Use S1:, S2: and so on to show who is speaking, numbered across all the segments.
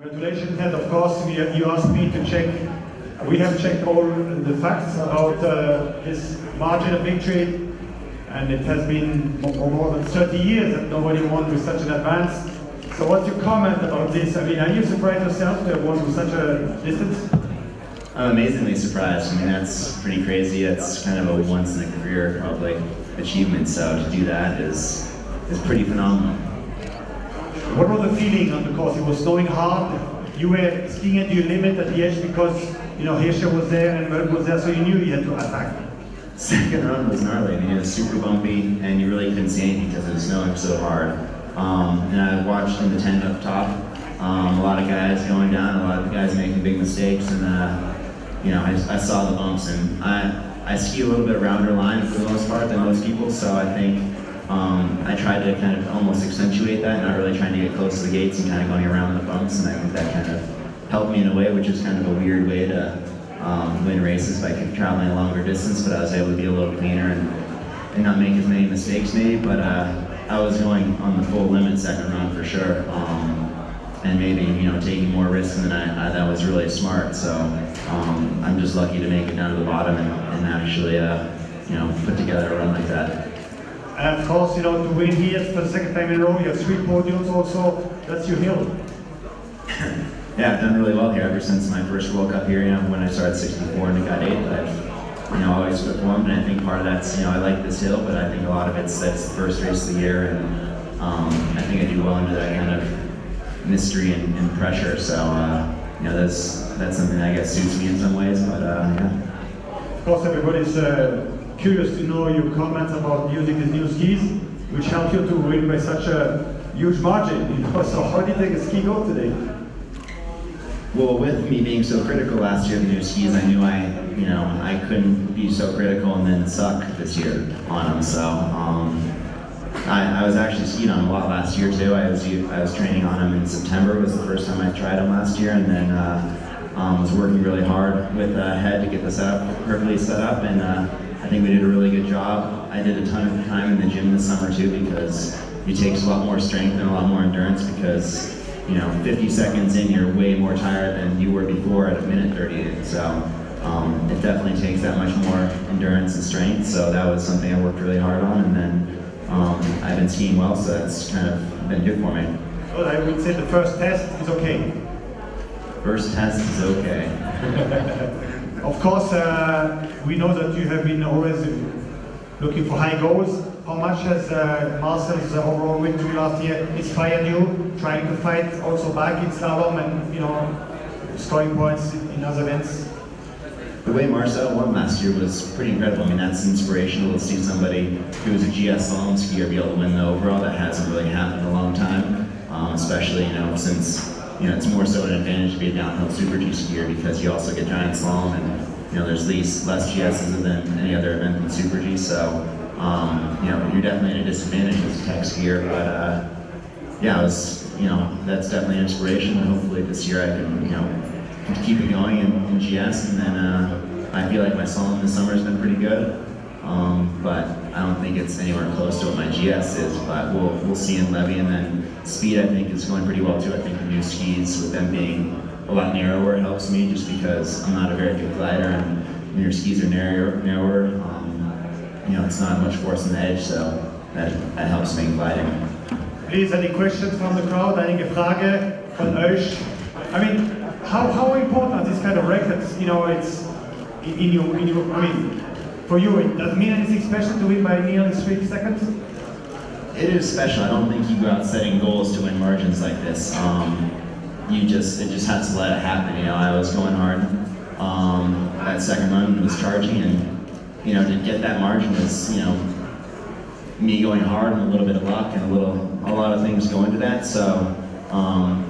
S1: Congratulations, and of course you asked me to check. We have checked all the facts about this margin of victory, and it has been more than 30 years that nobody won with such an advance. So what's your comment about this? I mean, are you surprised yourself to have won with such a distance?
S2: I'm amazingly surprised. I mean, that's pretty crazy. It's kind of a once-in-a-career probably achievement, so to do that is pretty phenomenal.
S1: What was the feeling on the course? It was snowing hard. You were skiing at your limit at the edge because, you know, Hirscher was there and Merck was there, so you knew you had to attack.
S2: Second run was gnarly. I mean, it was super bumpy, and you really couldn't see anything because it was snowing so hard. And I watched in the tent up top, a lot of guys going down, a lot of guys making big mistakes, and you know, I saw the bumps, and I ski a little bit rounder line for the most part than most people, so I think I tried to kind of almost accentuate that, not really trying to get close to the gates and kind of going around the bumps, and I think that kind of helped me in a way, which is kind of a weird way to win races by traveling a longer distance, but I was able to be a little cleaner and not make as many mistakes maybe, but I was going on the full limit second run for sure, and maybe, you know, taking more risks than I that was really smart, so I'm just lucky to make it down to the bottom and actually, you know, put together a run like that.
S1: And of course, you know, to win here for the second time in a row, you have 3 podiums also, that's your hill.
S2: Yeah, I've done really well here ever since my first World Cup here, you know, when I started 64 and got 8th. I've, you know, always performed, and I think part of that's, you know, I like this hill, but I think a lot of it's that's the first race of the year, and I think I do well under that kind of mystery and pressure, so, you know, that's something that I guess suits me in some ways, but yeah.
S1: Of course, everybody's curious to know your comments about using these new skis, which helped you to win by such a huge margin. You know, so how did the ski go today?
S2: Well, with me being so critical last year of the new skis, I knew I couldn't be so critical and then suck this year on them. So I was actually skiing on them a lot last year too. I was training on them in September. Was the first time I tried them last year, and then was working really hard with Head to get this up perfectly set up, and I think we did a really good job. I did a ton of time in the gym this summer too, because it takes a lot more strength and a lot more endurance, because, you know, 50 seconds in, you're way more tired than you were before at a minute 38. So it definitely takes that much more endurance and strength. So that was something I worked really hard on, and then I've been skiing well, so that's kind of been good for me.
S1: Well, I would say the first test is okay.
S2: First test is okay.
S1: Of course, we know that you have been always looking for high goals. How much has Marcel's overall victory last year inspired you, trying to fight also back in slalom and, you know, scoring points in other events?
S2: The way Marcel won last year was pretty incredible. I mean, that's inspirational to see somebody who was a GS slalom skier be able to win the overall. That hasn't really happened in a long time, especially, you know, since, you know, it's more so an advantage to be a downhill Super G skier because you also get giant slalom, and, you know, there's less GSs than any other event in Super G, so, you know, you're definitely at a disadvantage as a tech skier, but, yeah, you know, that's definitely an inspiration, and hopefully this year I can, you know, keep it going in GS, and then I feel like my slalom this summer has been pretty good, but I don't think it's anywhere close to what my GS is, but we'll see in Levy, and then speed I think is going pretty well too. I think the new skis, with them being a lot narrower, helps me just because I'm not a very good glider, and when your skis are narrower, you know, it's not much force on the edge, so that helps me gliding.
S1: Please, any questions from the crowd? Einige Frage von euch? I mean, how important are these kind of records? You know, it's in your, I mean, for you, it doesn't mean anything special to win by nearly 3 seconds?
S2: It is special. I don't think you go out setting goals to win margins like this. It just has to let it happen. You know, I was going hard. That second run was charging, and, you know, to get that margin is, you know, me going hard and a little bit of luck and a lot of things go into that. So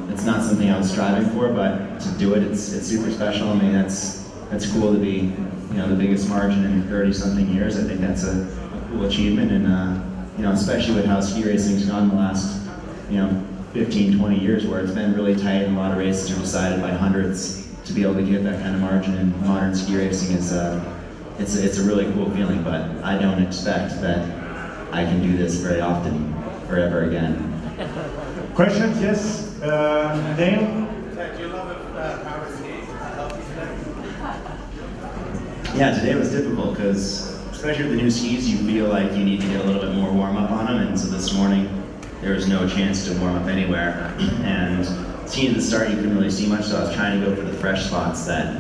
S2: it's not something I was striving for, but to do it, it's super special. I mean, that's cool to be, you know, the biggest margin in 30-something years. I think that's a cool achievement, and you know, especially with how ski racing's gone the last, you know, 15, 20 years, where it's been really tight and a lot of races are decided by hundreds. To be able to get that kind of margin in modern ski racing is it's a really cool feeling, but I don't expect that I can do this very often or ever again.
S1: Questions? Yes, Dale?
S2: Yeah, today was difficult because, especially with the new skis, you feel like you need to get a little bit more warm up on them, and so this morning there was no chance to warm up anywhere. And skiing at the start, you couldn't really see much, so I was trying to go for the fresh spots that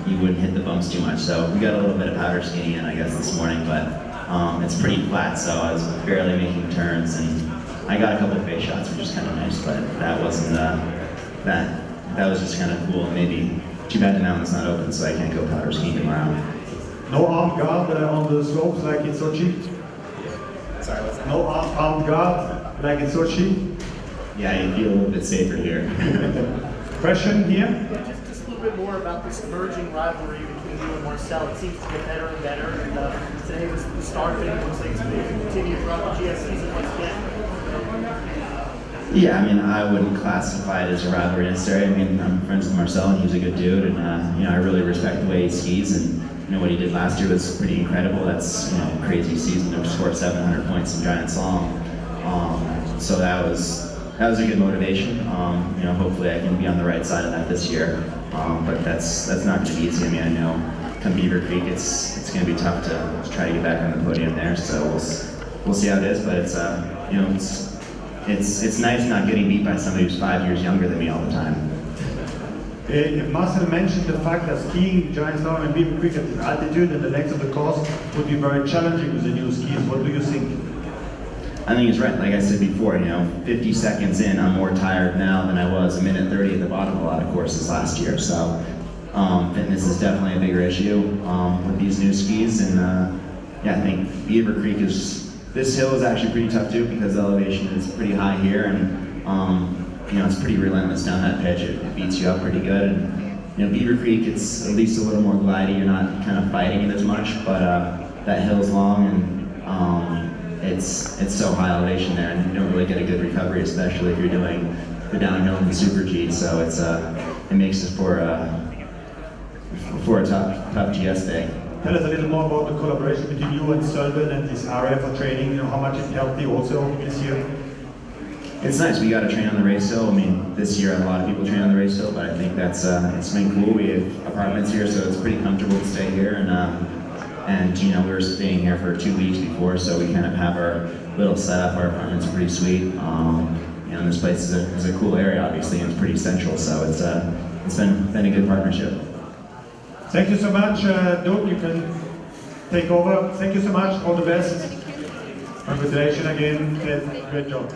S2: you wouldn't hit the bumps too much. So we got a little bit of powder skiing in, I guess, this morning, but it's pretty flat, so I was barely making turns, and I got a couple of face shots, which is kind of nice, but that wasn't that was just kind of cool. Maybe too bad the mountain's not open, so I can't go powder skiing tomorrow.
S1: No armed guard on the slopes like in Sochi?
S3: Sorry, what's that?
S1: No armed guard like in Sochi?
S2: Yeah, you feel a little bit safer here.
S1: Question here?
S3: Yeah, just a little bit more about this emerging rivalry between you and Marcel. It seems to get better and better, and today was the start of it. It looks like it's going to continue throughout the GS season once again.
S2: Yeah, I mean, I wouldn't classify it as a rivalry necessarily. I mean, I'm friends with Marcel, and he's a good dude, and I really respect the way he skis, and what he did last year was pretty incredible. That's a crazy season to score 700 points in giant slalom. So that was a good motivation. Hopefully I can be on the right side of that this year, but that's not going to be easy. I mean, I know come Beaver Creek, it's going to be tough to try to get back on the podium there. So we'll see how it is, but it's nice not getting beat by somebody who's 5 years younger than me all the time.
S1: Marcel mentioned the fact that skiing giant slalom and Beaver Creek at this altitude and the length of the course would be very challenging with the new skis. What do you think?
S2: I think he's right. Like I said before, 50 seconds in, I'm more tired now than I was a minute 30 at the bottom of a lot of courses last year. So fitness is definitely a bigger issue with these new skis. And I think Beaver Creek this hill is actually pretty tough too because the elevation is pretty high here, and it's pretty relentless down that pitch. It beats you up pretty good. And Beaver Creek, it's at least a little more glidey. You're not kind of fighting it as much, but that hill's long, and it's so high elevation there, and you don't really get a good recovery, especially if you're doing the downhill and the super G. So it makes it for a tough GS day.
S1: Tell us a little more about the collaboration between you and Soelden and this area for training. How much it helped you also this year?
S2: It's nice. We got to train on the race hill. I mean, this year a lot of people train on the race hill, but I think that's it's been cool. We have apartments here, so it's pretty comfortable to stay here, and we were staying here for 2 weeks before, so we kind of have our little setup. Our apartment's pretty sweet. This place is a cool area, obviously, and it's pretty central, so it's been a good partnership.
S1: Thank you so much, Doug. You can take over. Thank you so much. All the best. Congratulations again. Great job.